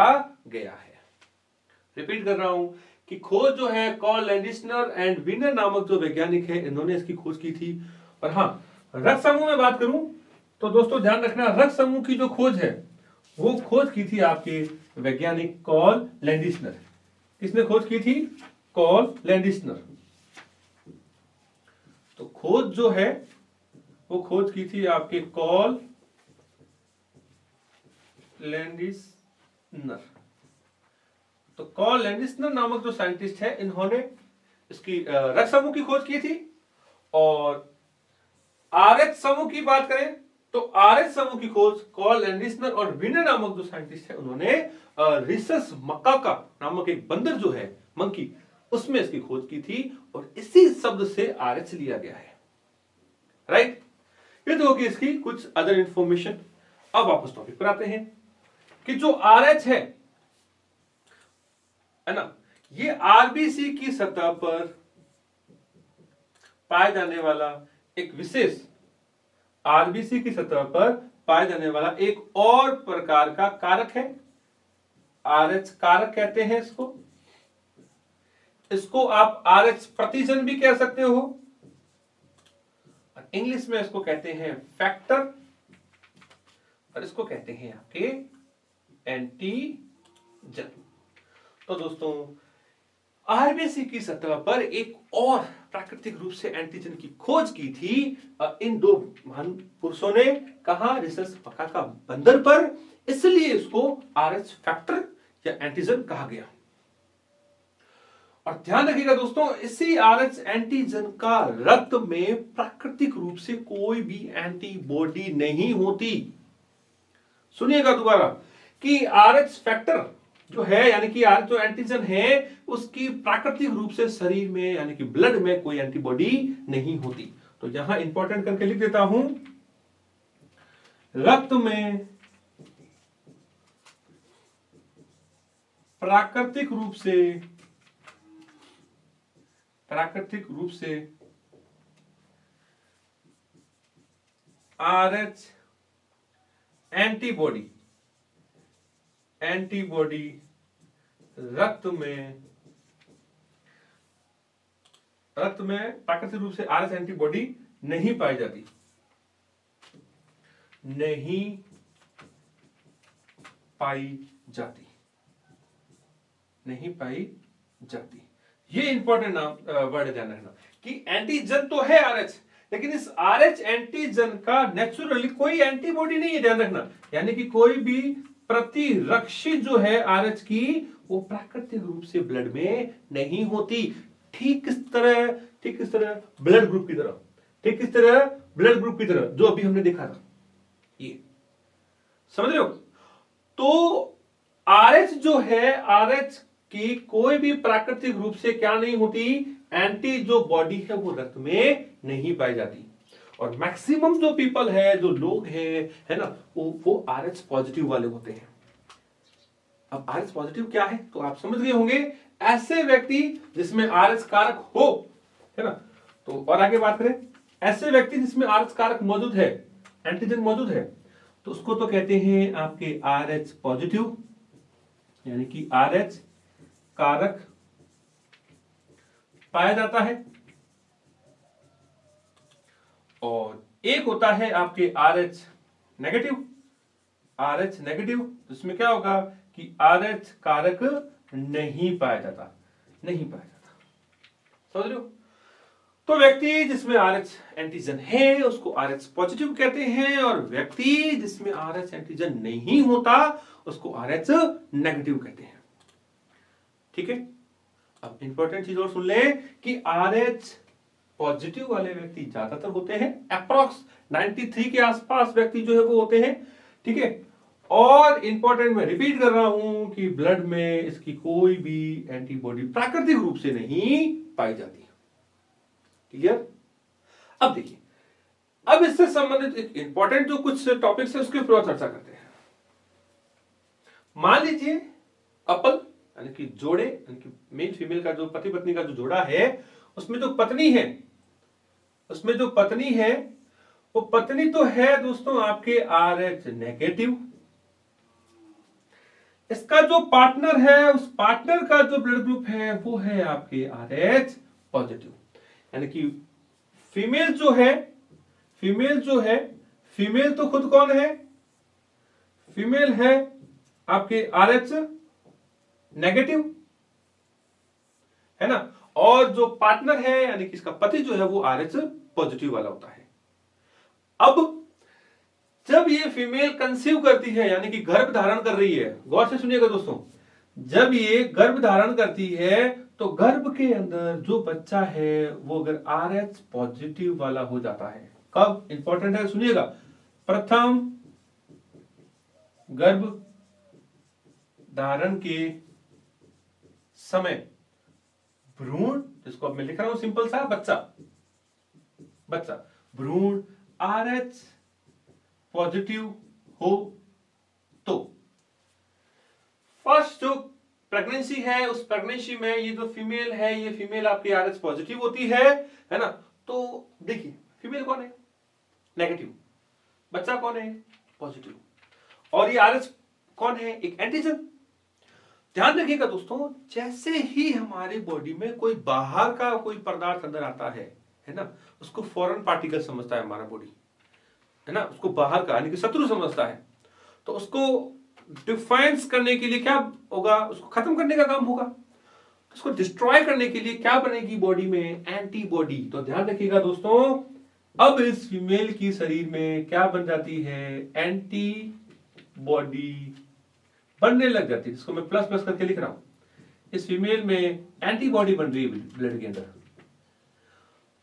गया है। रिपीट कर रहा हूं कि खोज जो है कॉल लैंडिस्नर एंड विनर नामक जो वैज्ञानिक है, इन्होंने इसकी खोज की थी। और हाँ, रक्त समूह में बात करूं तो दोस्तों ध्यान रखना, रक्त समूह की जो खोज है वो खोज की थी आपके वैज्ञानिक कॉल लैंडिस्नर। किसने खोज की थी? कॉल लैंडिस्नर। तो खोज जो है वो खोज की थी आपके कॉल लैंडिस्नर। तो कॉल लैंडिस्नर नामक जो साइंटिस्ट है, इन्होंने इसकी रक्त समूह की खोज की थी। और RH समूह की बात करें तो RH समूह की खोज कॉल लैंडिस्नर और विनर नामक जो साइंटिस्ट है, उन्होंने रिसस मक्काका नामक एक बंदर जो है, मंकी, उसमें इसकी खोज की थी। और इसी शब्द से RH लिया गया है। राइट, ये तो होगी इसकी कुछ अदर इंफॉर्मेशन। अब वापस टॉपिक पर आते हैं कि जो RH है ना, ये RBC की सतह पर पाए जाने वाला एक विशेष, RBC की सतह पर पाए जाने वाला एक और प्रकार का कारक है। RH कारक कहते हैं इसको। इसको आप RH प्रतिजन भी कह सकते हो, इंग्लिश में इसको कहते हैं फैक्टर, और इसको कहते हैं आपके एंटीजन। तो दोस्तों, RBC की सतह पर एक और प्राकृतिक रूप से एंटीजन की खोज की थी इन दो महान पुरुषों ने। कहा? रिसस मक्काका बंदर पर, इसलिए इसको RH फैक्टर या एंटीजन कहा गया। और ध्यान रखिएगा दोस्तों, इसी RH एंटीजन का रक्त में प्राकृतिक रूप से कोई भी एंटीबॉडी नहीं होती। सुनिएगा दोबारा कि RH फैक्टर जो है, यानी कि RH जो एंटीजन है, उसकी प्राकृतिक रूप से शरीर में यानी कि ब्लड में कोई एंटीबॉडी नहीं होती। तो यहां इंपॉर्टेंट करके लिख देता हूं, रक्त में प्राकृतिक रूप से RH एंटीबॉडी रक्त में प्राकृतिक रूप से RH एंटीबॉडी नहीं पाई जाती, नहीं पाई जाती। ये इंपॉर्टेंट वर्ड ध्यान रखना कि एंटीजन तो है RH, लेकिन इस RH एंटीजन का नेचुरली कोई एंटीबॉडी नहीं है। ध्यान रखना, यानी कि कोई भी प्रतिरक्षी जो है RH की, वो प्राकृतिक रूप से ब्लड में नहीं होती। ठीक इस तरह ब्लड ग्रुप की तरह, जो अभी हमने देखा था, ये समझ रहे हो। तो RH जो है, RH की कोई भी प्राकृतिक रूप से क्या नहीं होती, एंटी जो बॉडी है वो रक्त में नहीं पाई जाती। और मैक्सिमम जो पीपल है, जो लोग हैं, है ना, वो RH पॉजिटिव वाले होते हैं। अब RH पॉजिटिव क्या है तो आप समझ गए होंगे, ऐसे व्यक्ति जिसमें RH कारक हो, है ना। तो और आगे बात करें, ऐसे व्यक्ति जिसमें RH कारक मौजूद है, एंटीजन मौजूद है, तो उसको तो कहते हैं आपके RH पॉजिटिव, यानी कि RH कारक पाया जाता है। और एक होता है आपके RH नेगेटिव, इसमें क्या होगा कि RH कारक नहीं पाया जाता। समझ रहे हो। तो व्यक्ति जिसमें RH एंटीजन है उसको RH पॉजिटिव कहते हैं, और व्यक्ति जिसमें RH एंटीजन नहीं होता उसको RH नेगेटिव कहते हैं। ठीक है। अब इंपॉर्टेंट चीज और सुन ले कि RH पॉजिटिव वाले व्यक्ति ज्यादातर होते हैं, अप्रॉक्स 93 के आसपास व्यक्ति जो है वो होते हैं, ठीक है। और इंपॉर्टेंट मैं रिपीट कर रहा हूं कि ब्लड में इसकी कोई भी एंटीबॉडी प्राकृतिक रूप से नहीं पाई जाती। क्लियर? अब देखिए, अब इससे संबंधित इंपॉर्टेंट जो कुछ टॉपिक्स है उसके ऊपर चर्चा करते हैं। मान लीजिए कपल यानी कि जोड़े, यानी कि मेल फीमेल का जो पति पत्नी का जो जोड़ा है, उसमें जो पत्नी है, वो पत्नी तो है दोस्तों आपके RH नेगेटिव। इसका जो पार्टनर है, उस पार्टनर का जो ब्लड ग्रुप है वो है आपके RH पॉजिटिव। यानी कि फीमेल तो खुद कौन है? फीमेल है आपके RH नेगेटिव, है ना। और जो पार्टनर है यानी कि इसका पति जो है वो RH पॉजिटिव वाला होता है। अब जब ये फीमेल कंसीव करती है यानी कि गर्भ धारण कर रही है, गौर से सुनिएगा दोस्तों, जब ये गर्भ धारण करती है तो गर्भ के अंदर जो बच्चा है वो अगर RH पॉजिटिव वाला हो जाता है, कब? इंपॉर्टेंट है, सुनिएगा। प्रथम गर्भ धारण के समय भ्रूण, जिसको अब मैं लिख रहा हूं सिंपल सा, बच्चा भ्रूण RH पॉजिटिव हो तो फर्स्ट जो प्रेगनेंसी है, उस प्रेगनेंसी में ये जो फीमेल है, ये फीमेल आपकी RH पॉजिटिव होती है ना। तो देखिए, फीमेल कौन है? नेगेटिव। बच्चा कौन है? पॉजिटिव। और ये RH कौन है? एक एंटीजन। ध्यान रखिएगा दोस्तों, जैसे ही हमारी बॉडी में कोई बाहर का कोई पदार्थ अंदर आता है ना, उसको फॉरेन पार्टिकल समझता है हमारा बॉडी, है ना, उसको बाहर का यानी कि शत्रु समझता है। तो उसको डिफेंस करने के लिए क्या होगा? उसको खत्म करने का काम होगा। उसको डिस्ट्रॉय करने के लिए क्या बनेगी बॉडी में? एंटीबॉडी। तो ध्यान रखिएगा दोस्तों, अब इस फीमेल की शरीर में क्या बन जाती है? एंटीबॉडी बनने लग जाती है, जिसको मैं प्लस प्लस करके लिख रहा हूं। इस फीमेल में एंटीबॉडी बन रही है ब्लड के अंदर।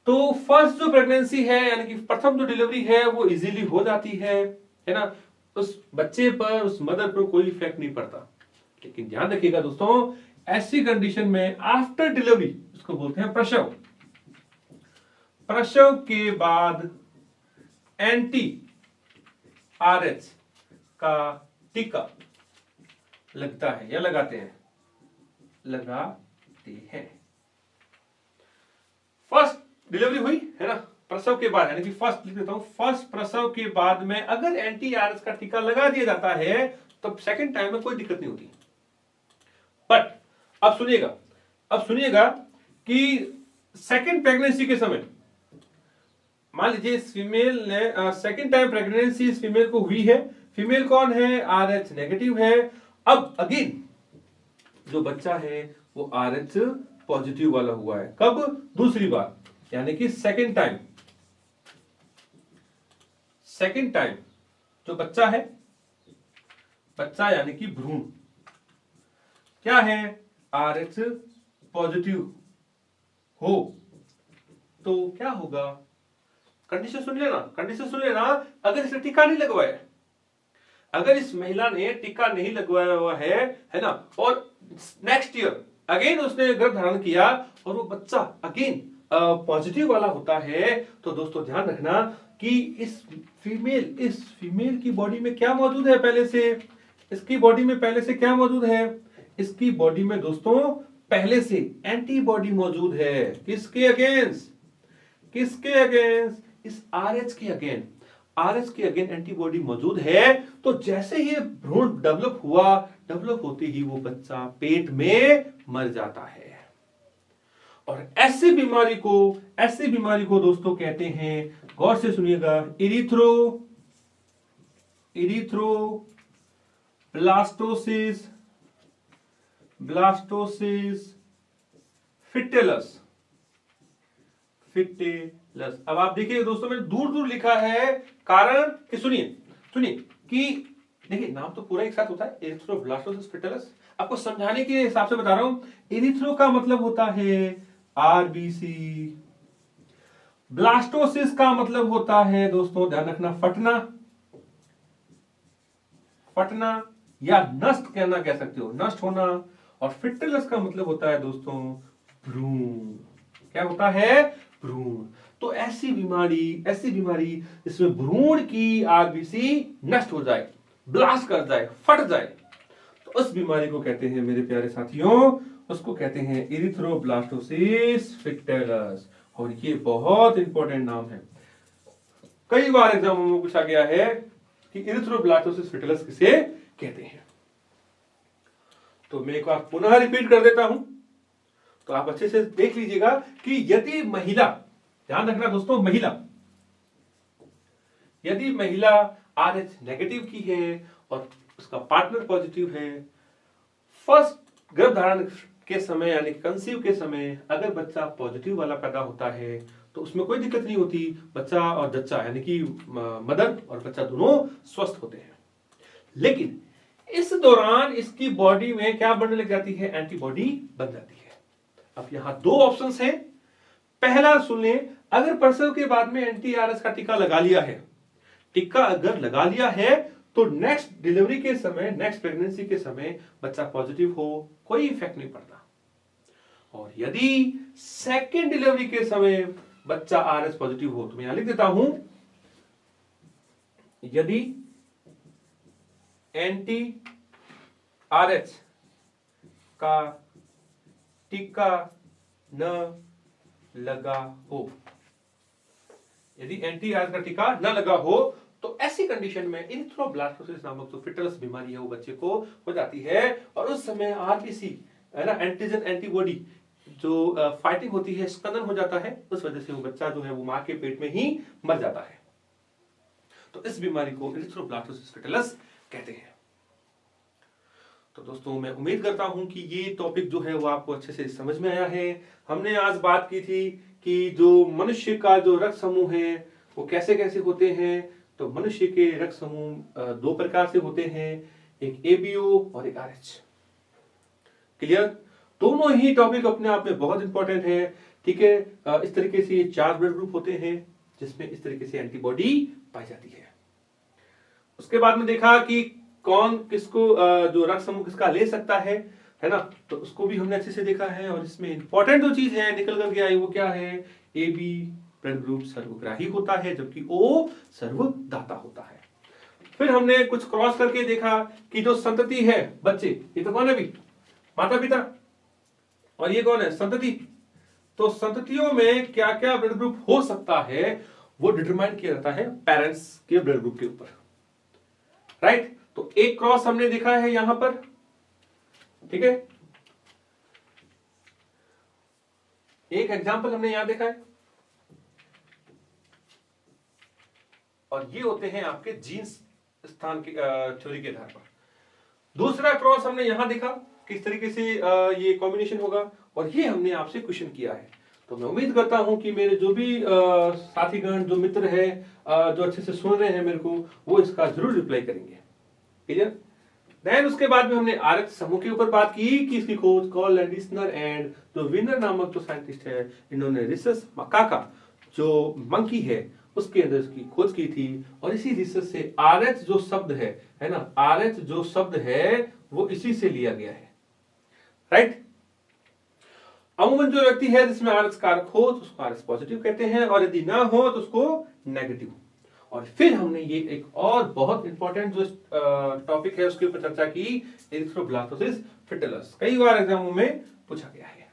तो फर्स्ट जो प्रेगनेंसी है यानी कि प्रथम जो डिलीवरी है वो इजीली हो जाती है ना। उस बच्चे पर, उस मदर पर कोई इफेक्ट नहीं पड़ता। लेकिन ध्यान रखिएगा दोस्तों, ऐसी कंडीशन में आफ्टर डिलीवरी, उसको बोलते हैं प्रसव, प्रसव के बाद एंटी RH का टीका लगता है या लगाते हैं? फर्स्ट डिलीवरी हुई है ना, प्रसव के बाद, यानी कि फर्स्ट लिख देता हूं, फर्स्ट प्रसव के बाद में अगर एंटी RH का टीका लगा दिया जाता है तो सेकंड टाइम में कोई दिक्कत नहीं होती। बट अब सुनिएगा कि सेकंड प्रेगनेंसी के समय, मान लीजिए इस फीमेल ने सेकंड टाइम प्रेगनेंसी इस फीमेल को हुई है। फीमेल कौन है? RH नेगेटिव है। अब अगेन जो बच्चा है वो RH पॉजिटिव वाला हुआ है। कब? दूसरी बार, यानी कि सेकंड टाइम जो बच्चा है, बच्चा यानी कि भ्रूण क्या है? RH पॉजिटिव हो तो क्या होगा? कंडीशन सुन लेना, अगर इसने टीका नहीं लगवाया, अगर इस महिला ने टीका नहीं लगवाया हुआ है ना, और नेक्स्ट ईयर अगेन उसने गर्भ धारण किया और वो बच्चा अगेन पॉजिटिव वाला होता है, तो दोस्तों ध्यान रखना कि इस फीमेल की बॉडी में क्या मौजूद है? पहले से इसकी बॉडी में पहले से क्या मौजूद है? इसकी बॉडी में दोस्तों पहले से एंटीबॉडी मौजूद है। किसके अगेंस्ट? इस RH के अगेंस्ट एंटीबॉडी मौजूद है। तो जैसे ही भ्रूण डेवलप होते ही वो बच्चा पेट में मर जाता है। और ऐसी बीमारी को दोस्तों कहते हैं, गौर से सुनिएगा, ब्लास्टोसिस फिटेलस। अब आप देखिए दोस्तों, मैंने दूर लिखा है, कारण कि सुनिए कि देखिए नाम तो पूरा एक साथ होता है, एरिथ्रोब्लास्टोसिस फिटेलस। आपको समझाने के हिसाब से बता रहा हूं। एरिथ्रो का मतलब होता है आरबीसी, ब्लास्टोसिस का मतलब होता है दोस्तों, ध्यान रखना, फटना, फटना या नष्ट कहना, कह सकते हो, नष्ट होना। और फिटलस का मतलब होता है दोस्तों भ्रूण। क्या होता है? भ्रूण। तो ऐसी बीमारी जिसमें भ्रूण की आरबीसी नष्ट हो जाए, ब्लास्ट कर जाए, फट जाए, तो उस बीमारी को कहते हैं मेरे प्यारे साथियों, उसको कहते हैं एरिथ्रोब्लास्टोसिस फिटलस। और ये बहुत इंपॉर्टेंट नाम है, कई बार एग्जाम में पूछा गया है कि एरिथ्रोब्लास्टोसिस फिटलस किसे कहते हैं। तो मैं एक बार पुनः रिपीट कर देता हूं, तो आप अच्छे से देख लीजिएगा कि यदि महिला, ध्यान रखना दोस्तों, यदि महिला RH नेगेटिव की है और उसका पार्टनर पॉजिटिव है, फर्स्ट गर्भधारण के समय यानी कंसीव के समय अगर बच्चा पॉजिटिव वाला पैदा होता है तो उसमें कोई दिक्कत नहीं होती, बच्चा और जच्चा यानी कि मदर और बच्चा दोनों स्वस्थ होते हैं। लेकिन इस दौरान इसकी बॉडी में क्या बनने लग जाती है? एंटीबॉडी बन जाती है। अब यहां दो ऑप्शंस हैं। पहला सुन लें, अगर प्रसव के बाद में एंटी-आरएस का टीका लगा लिया है, टीका अगर लगा लिया है तो नेक्स्ट डिलीवरी के समय, नेक्स्ट प्रेगनेंसी के समय बच्चा पॉजिटिव हो, कोई इफेक्ट नहीं पड़ता। और यदि सेकेंड डिलीवरी के समय बच्चा आरएस पॉजिटिव हो, तो मैं यहां लिख देता हूं, यदि एंटी-आरएच का टीका न लगा हो, यदि एंटी-आरएच का टीका न लगा हो, तो ऐसी कंडीशन में एरिथ्रोब्लास्टोसिस नामक जो फिटलस बीमारी है वो बच्चे को हो जाती है। और उस समय आरबीसी है ना, एंटीजन एंटीबॉडी जो फाइटिंग होती है, स्कंदन हो जाता है, उस वजह से वो बच्चा जो है वो मां के पेट में ही मर जाता है। तो इस बीमारी को एरिथ्रोब्लास्टोसिस फिटलस कहते हैं। तो दोस्तों मैं उम्मीद करता हूं कि ये टॉपिक जो है वो आपको अच्छे से समझ में आया है। हमने आज बात की थी कि जो मनुष्य का जो रक्त समूह है वो कैसे कैसे होते हैं। तो मनुष्य के रक्त समूह दो प्रकार से होते हैं, एक एबीओ और एक आरएच। क्लियर? दोनों ही टॉपिक अपने आप में बहुत इंपॉर्टेंट है। ठीक है, इस तरीके से 4 ब्लड ग्रुप होते हैं जिसमें इस तरीके से एंटीबॉडी पाई जाती है। उसके बाद में देखा कि कौन किसको जो रक्त समूह किसका ले सकता है ना, तो उसको भी हमने अच्छे से देखा है। और इसमें इंपॉर्टेंट जो चीज है निकल करके आई वो क्या है? AB ब्लड ग्रुप सर्वग्राही होता है जबकि O सर्वदाता होता है। फिर हमने कुछ क्रॉस करके देखा कि जो संतति है बच्चे, ये तो कौन है भी? माता पिता। और ये कौन है? संतति। तो संततियों में क्या क्या ब्लड ग्रुप हो सकता है वो डिटरमाइन किया जाता है पेरेंट्स के ब्लड ग्रुप के ऊपर। राइट? तो एक क्रॉस हमने देखा है यहां पर, ठीक है, एक एग्जांपल हमने यहां देखा है। और ये होते हैं आपके जीन्स स्थान की थ्योरी के आधार पर। दूसरा क्रॉस हमने यहां देखा किस तरीके से ये कॉम्बिनेशन होगा, और ये हमने आपसे क्वेश्चन किया है। तो मैं उम्मीद करता हूं कि मेरे जो भी साथीगण, जो मित्र है, जो अच्छे से सुन रहे हैं मेरे को, वो इसका जरूर रिप्लाई करेंगे। क्लियर? देन उसके बाद में हमने आरएच समूह के ऊपर बात की कि इसकी खोज कॉल लैंडिस्नर एंड जो विनर नामक जो साइंटिस्ट है, इन्होंने रिसस मकाका जो मंकी है उसके अंदर इसकी खोज की थी। और इसी रिसर्च से आरएच जो शब्द है ना, आरएच जो शब्द है वो इसी से लिया गया है। राइट? अमूमन जो व्यक्ति है जिसमें आरएच कारक हो तो उसको आरएच पॉजिटिव कहते हैं, और यदि ना हो तो उसको नेगेटिव। और फिर हमने ये एक और बहुत इंपॉर्टेंट जो टॉपिक है उसके ऊपर चर्चा की, एरिथ्रोब्लास्टोसिस फिटलस। कई बार एग्जामों में पूछा गया है।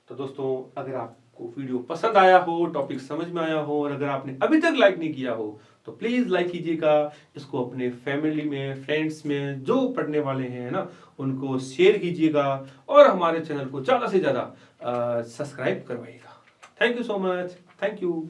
तो दोस्तों अगर आपको वीडियो पसंद आया हो, टॉपिक समझ में आया हो, और अगर आपने अभी तक लाइक नहीं किया हो तो प्लीज लाइक कीजिएगा। इसको अपने फैमिली में, फ्रेंड्स में जो पढ़ने वाले हैं ना, उनको शेयर कीजिएगा और हमारे चैनल को ज्यादा से ज्यादा सब्सक्राइब करवाइएगा। Thank you so much. Thank you.